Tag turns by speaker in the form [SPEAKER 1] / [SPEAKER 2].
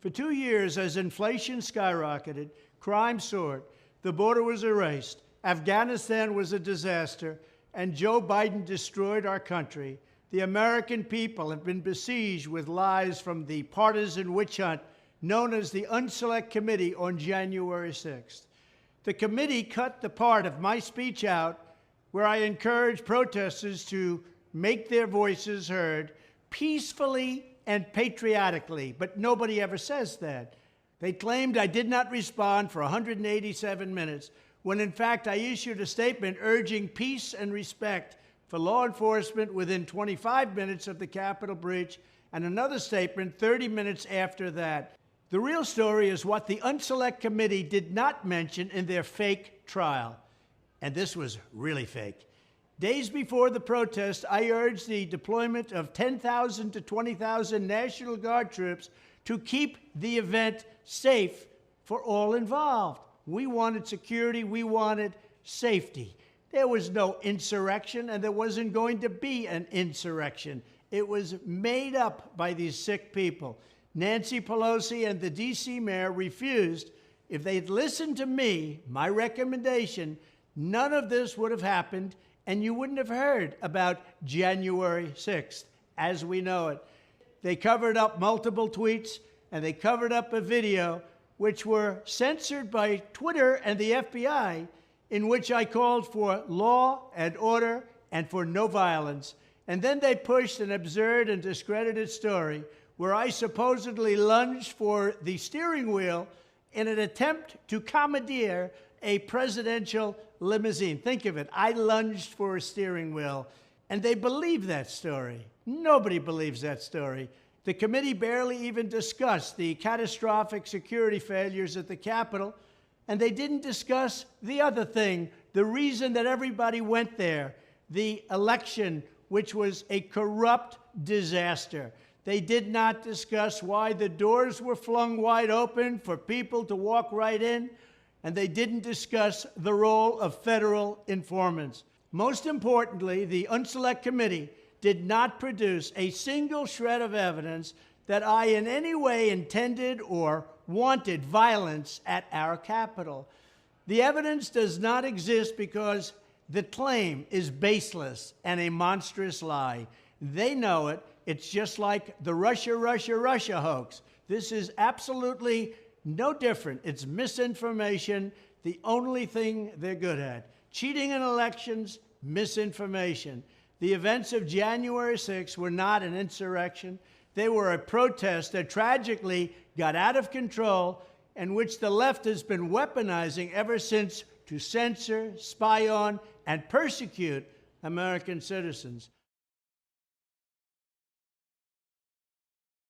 [SPEAKER 1] For 2 years, as inflation skyrocketed, crime soared, the border was erased, Afghanistan was a disaster, and Joe Biden destroyed our country, the American people have been besieged with lies from the partisan witch hunt known as the Unselect Committee on January 6th. The committee cut the part of my speech out where I encouraged protesters to make their voices heard peacefully and patriotically, but nobody ever says that. They claimed I did not respond for 187 minutes, when in fact I issued a statement urging peace and respect for law enforcement within 25 minutes of the Capitol breach, and another statement 30 minutes after that. The real story is what the Unselect Committee did not mention in their fake trial. And this was really fake. Days before the protest, I urged the deployment of 10,000 to 20,000 National Guard troops to keep the event safe for all involved. We wanted security, we wanted safety. There was no insurrection, and there wasn't going to be an insurrection. It was made up by these sick people. Nancy Pelosi and the D.C. mayor refused. If they'd listened to me, my recommendation, none of this would have happened, and you wouldn't have heard about January 6th as we know it. They covered up multiple tweets, and they covered up a video which were censored by Twitter and the FBI, in which I called for law and order and for no violence. And then they pushed an absurd and discredited story where I supposedly lunged for the steering wheel in an attempt to commandeer a presidential limousine. Think of it. I lunged for a steering wheel, and they believe that story. Nobody believes that story. The committee barely even discussed the catastrophic security failures at the Capitol, and they didn't discuss the other thing, the reason that everybody went there, the election, which was a corrupt disaster. They did not discuss why the doors were flung wide open for people to walk right in, and they didn't discuss the role of federal informants. Most importantly, the Unselect Committee did not produce a single shred of evidence that I in any way intended or wanted violence at our Capitol. The evidence does not exist because the claim is baseless and a monstrous lie. They know it. It's just like the Russia hoax. This is absolutely no different. It's misinformation, the only thing they're good at. Cheating in elections, misinformation. The events of January 6th were not an insurrection. They were a protest that tragically got out of control and which the left has been weaponizing ever since to censor, spy on, and persecute American citizens.